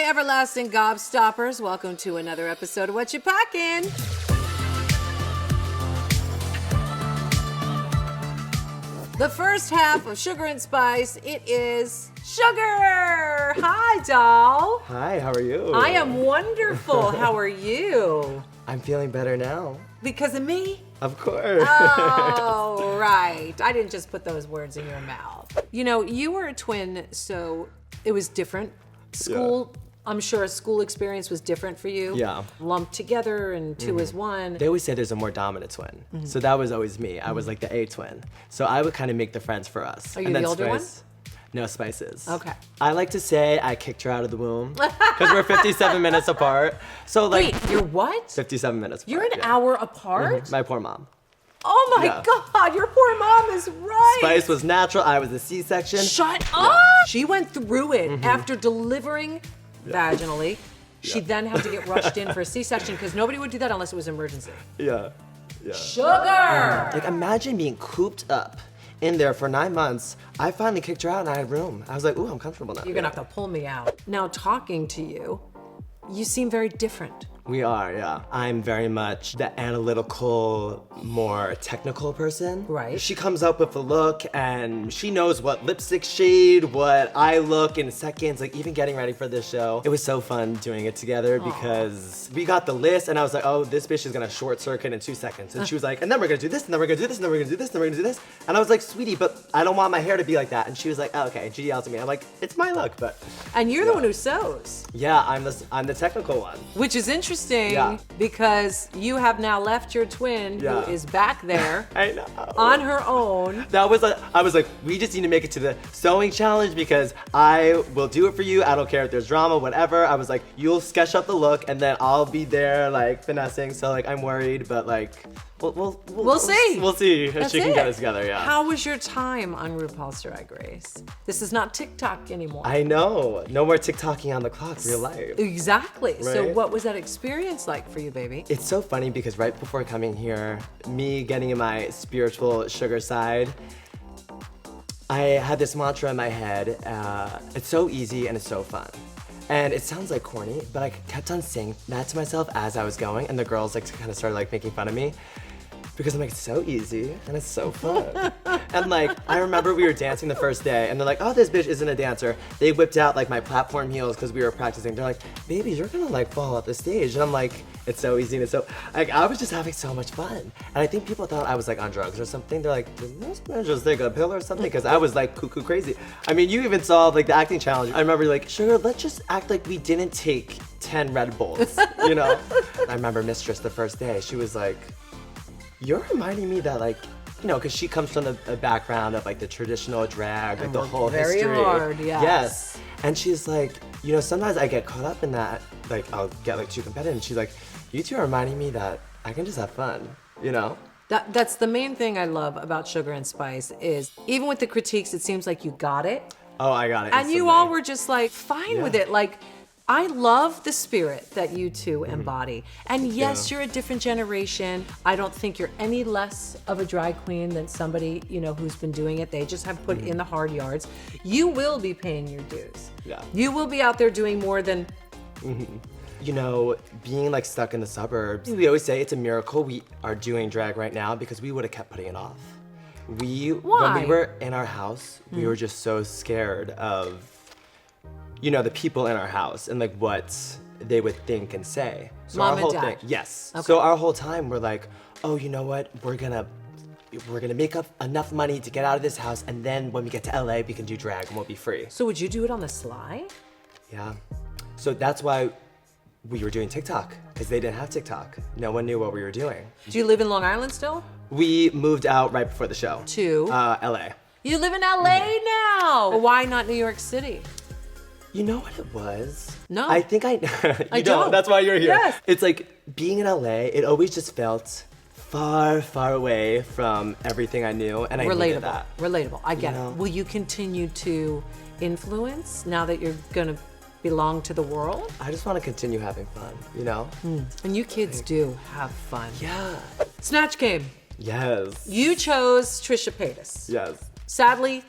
everlasting gobstoppers. Welcome to another episode of Whatcha Packin. The first half of Sugar and Spice, it is Sugar. Hi, doll. Hi, how are you? I am wonderful. How are you? I'm feeling better now. Because of me? Of course. Oh, right. I didn't just put those words in your mouth. You know, you were a twin, so it was different. School, yeah. I'm sure a school experience was different for you. Yeah. Lumped together and two is one. They always say there's a more dominant twin. So that was always me. I was like the A twin. So I would kind of make the friends for us. Are you the older one? No, Spice is. Okay. I like to say I kicked her out of the womb because we're 57 minutes apart. So like. Wait, you're what? 57 minutes apart. You're an hour apart? My poor mom. Oh my God, your poor mom is right. Spice was natural, I was a C-section. Shut up! She went through it after delivering vaginally. She then had to get rushed in for a C-section because nobody would do that unless it was emergency. Yeah. Sugar! Like imagine being cooped up in there for 9 months. I finally kicked her out and I had room. I was like, ooh, I'm comfortable now. You're gonna have to pull me out. Now talking to you, you seem very different. We are, yeah. I'm very much the analytical, more technical person. Right. She comes up with a look and she knows what lipstick shade, what eye look in seconds, like even getting ready for this show. It was so fun doing it together because we got the list and I was like, oh, this bitch is gonna short circuit in 2 seconds. And she was like, and then we're gonna do this, and then we're gonna do this, and then we're gonna do this, and then we're gonna do this. And I was like, sweetie, but I don't want my hair to be like that. And she was like, oh, okay. And she yells at me. I'm like, it's my look, but. And you're the one who sews. Yeah, I'm the technical one. Which is interesting because you have now left your twin who is back there I know. on her own. That was I was like, we just need to make it to the sewing challenge because I will do it for you. I don't care if there's drama, whatever. I was like, you'll sketch up the look and then I'll be there like finessing. So like, I'm worried, but like, we'll see. We'll see if she can get us together, yeah. How was your time on RuPaul's Drag Race? This is not TikTok anymore. I know. No more TikToking on the clock, real life. Exactly. Right? So what was that experience like for you, baby? It's so funny because right before coming here, me getting in my spiritual sugar side, I had this mantra in my head, it's so easy and it's so fun. And it sounds like corny, but I kept on saying that to myself as I was going, and the girls like kind of started like making fun of me. Because I'm like, it's so easy and it's so fun. And like, I remember we were dancing the first day and they're like, oh, this bitch isn't a dancer. They whipped out like my platform heels because we were practicing. They're like, baby, you're gonna like fall off the stage. And I'm like, it's so easy and it's so, like, I was just having so much fun. And I think people thought I was like on drugs or something. They're like, did this man just take a pill or something? Because I was like cuckoo crazy. I mean, you even saw like the acting challenge. I remember like, Sugar, let's just act like we didn't take 10 Red Bulls, you know? I remember Mistress the first day, she was like, you're reminding me that like, you know, because she comes from the background of like the traditional drag, like the whole history. Very hard, yes. Yes. And she's like, you know, sometimes I get caught up in that, like I'll get like too competitive. And she's like, you two are reminding me that I can just have fun, you know? That's the main thing I love about Sugar and Spice is even with the critiques, it seems like you got it. Oh, I got it. And you all were just like fine with it. Like, I love the spirit that you two embody. And yes, you're a different generation. I don't think you're any less of a drag queen than somebody, you know, who's been doing it. They just have put in the hard yards. You will be paying your dues. Yeah. You will be out there doing more than... You know, being like stuck in the suburbs, we always say it's a miracle we are doing drag right now because we would have kept putting it off. Why? When we were in our house, we were just so scared of, you know, the people in our house and like what they would think and say. So Mom our whole and Dad. thing, yes. Okay. So our whole time we're like, oh, you know what? We're gonna make up enough money to get out of this house, and then when we get to LA, we can do drag and we'll be free. So would you do it on the sly? Yeah. So that's why we were doing TikTok, because they didn't have TikTok. No one knew what we were doing. Do you live in Long Island still? We moved out right before the show. To? LA. You live in LA now! Why not New York City? You know what it was? No. I think I don't. That's why you're here. Yes. It's like being in LA, it always just felt far, far away from everything I knew, and I needed that. Relatable. I get know? it. Will you continue to influence now that you're gonna belong to the world? I just want to continue having fun, you know? And you kids do have fun. Yeah. Snatch Game. Yes. You chose Trisha Paytas. Yes. Sadly,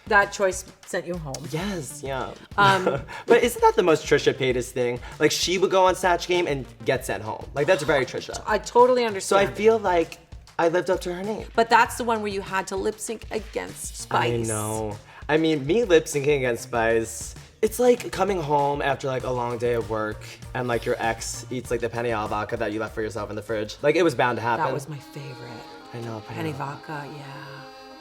that choice sent you home. Yes, yeah. But isn't that the most Trisha Paytas thing? Like, she would go on Snatch Game and get sent home. Like, that's very Trisha. I totally So understand. I feel like I lived up to her name. But that's the one where you had to lip sync against Spice. I know. I mean, me lip syncing against Spice, it's like coming home after like a long day of work and like your ex eats like the penny vodka that you left for yourself in the fridge. Like, it was bound to happen. That was my favorite. I know. Penny vodka, yeah.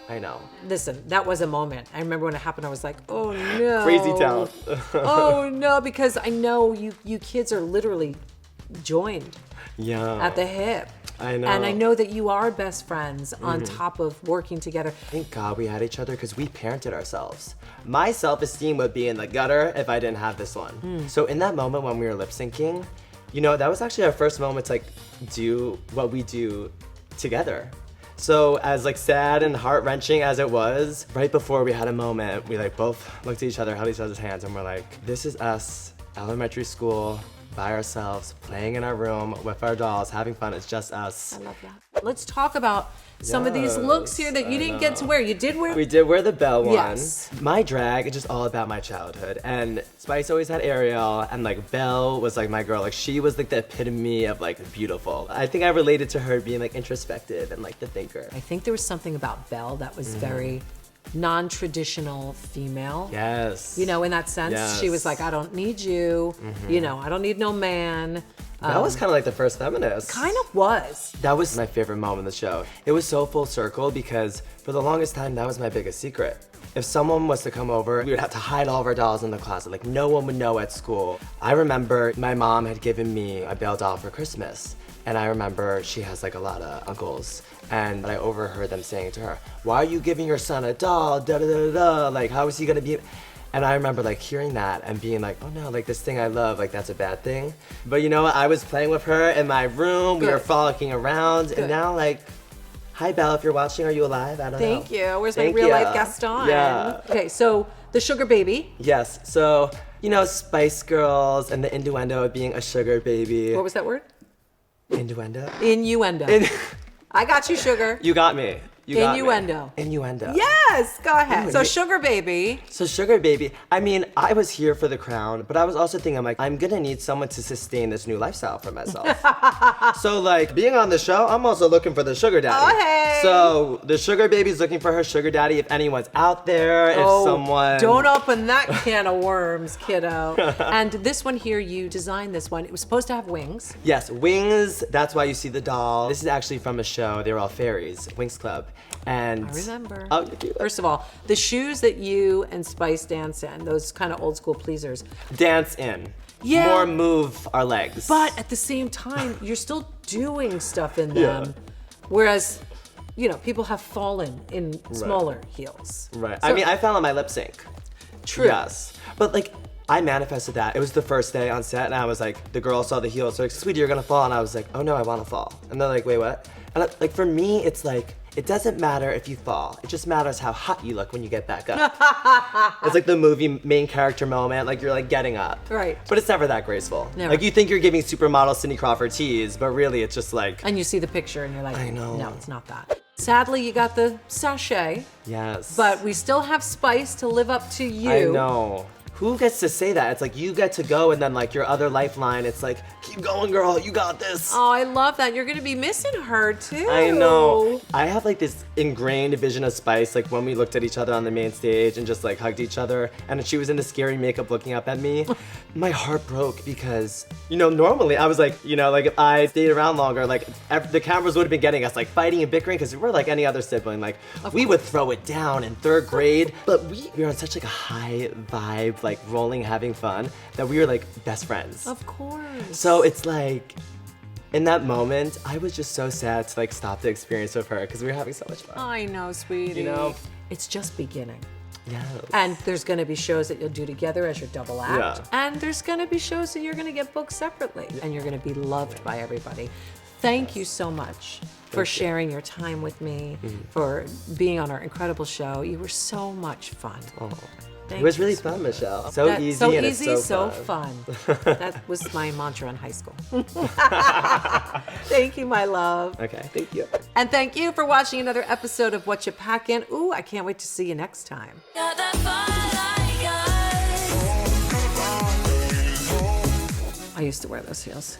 I know. Listen, that was a moment. I remember when it happened, I was like, oh no. Crazy town. Oh no, because I know you kids are literally joined Yeah. at the hip. I know. And I know that you are best friends on top of working together. Thank God we had each other because we parented ourselves. My self-esteem would be in the gutter if I didn't have this one. So in that moment when we were lip syncing, you know, that was actually our first moment to like do what we do together. So as like sad and heart-wrenching as it was, right before we had a moment, we like both looked at each other, held each other's hands, and we're like, this is us, elementary school, by ourselves, playing in our room with our dolls, having fun. It's just us. I love that. Let's talk about some of these looks here that you didn't get to wear. You did wear. We did wear the Belle one. Yes. My drag is just all about my childhood. And Spice always had Ariel, and like Belle was like my girl. Like, she was like the epitome of like beautiful. I think I related to her being like introspective and like the thinker. I think there was something about Belle that was very non-traditional female. Yes. You know, in that sense, she was Yes. like, I don't need you. You know, I don't need no man. That was kind of like the first feminist. Kind of was. That was my favorite moment of the show. It was so full circle because for the longest time, that was my biggest secret. If someone was to come over, we would have to hide all of our dolls in the closet. Like, no one would know at school. I remember my mom had given me a Belle doll for Christmas. And I remember she has like a lot of uncles. And I overheard them saying to her, why are you giving your son a doll? Da da da da. Like, how is he gonna be? And I remember like hearing that and being like, oh no, like this thing I love, like that's a bad thing. But you know what? I was playing with her in my room. We were frolicking around. And now like, hi Belle, if you're watching, are you alive? I don't know. Thank you. Where's my Thank real you. life guest on? Yeah. Okay, so the sugar baby. Yes. So, you know, Spice Girls and the innuendo of being a sugar baby. What was that word? Innuendo? Innuendo. I got you, sugar. You got me. You got me. Innuendo. Innuendo. Yes, go ahead. Ooh, So sugar baby. So sugar baby, I mean, I was here for the crown, but I was also thinking, I'm like, I'm gonna need someone to sustain this new lifestyle for myself. So like, being on the show, I'm also looking for the sugar daddy. Oh, hey. So the sugar baby's looking for her sugar daddy. If anyone's out there, if someone... Don't open that can of worms, kiddo. And this one here, you designed this one. It was supposed to have wings. Yes, wings, that's why you see the doll. This is actually from a show, they were all fairies, Wings Club. And I remember. Oh, you do? First of all, the shoes that you and Spice dance in, those kind of old school pleasers. Dance in. Yeah. More move our legs. But at the same time, you're still doing stuff in them. Whereas, you know, people have fallen in smaller heels. Right. So- I mean, I fell on my lip sync. True. Yes. But like, I manifested that. It was the first day on set, and I was like, the girl saw the heel, so like, sweetie, you're gonna fall. And I was like, oh no, I wanna fall. And they're like, wait, what? And like, for me, it's like, it doesn't matter if you fall. It just matters how hot you look when you get back up. It's like the movie main character moment, like you're like getting up. Right. But it's never that graceful. Never. Like you think you're giving supermodel Cindy Crawford tease, but really it's just like, And you see the picture and you're like, I know. no, it's not that. Sadly, you got the sachet, yes. but we still have Spice to live up to you. I know. Who gets to say that? It's like you get to go and then like your other lifeline, it's like, keep going girl, you got this. Oh, I love that. You're gonna be missing her too. I know. I have like this ingrained vision of Spice, like when we looked at each other on the main stage and just like hugged each other, and she was in the scary makeup looking up at me. My heart broke because, you know, normally I was like, you know, like if I stayed around longer, like the cameras would have been getting us like fighting and bickering because we're like any other sibling. Like we would throw it down in 3rd grade, but we were on such like a high vibe, like rolling, having fun, that we were like best friends. Of course. So it's like, in that moment, I was just so sad to like stop the experience with her because we were having so much fun. I know, sweetie. You know? It's just beginning. Yes. And there's going to be shows that you'll do together as your double act. Yeah. And there's going to be shows that you're going to get booked separately. And you're going to be loved by everybody. Thank you so much for sharing your time with me, for being on our incredible show. You were so much fun. Oh, It was really fun, Michelle. So easy and it's so fun. That was my mantra in high school. Thank you, my love. Okay, thank you. And thank you for watching another episode of Whatcha Packin. Ooh, I can't wait to see you next time. I used to wear those heels.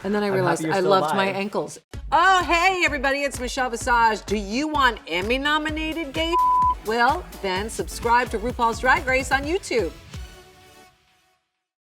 And then I realized I loved my ankles. Oh, hey, everybody, it's Michelle Visage. Do you want Emmy-nominated gay? Well, then subscribe to RuPaul's Drag Race on YouTube.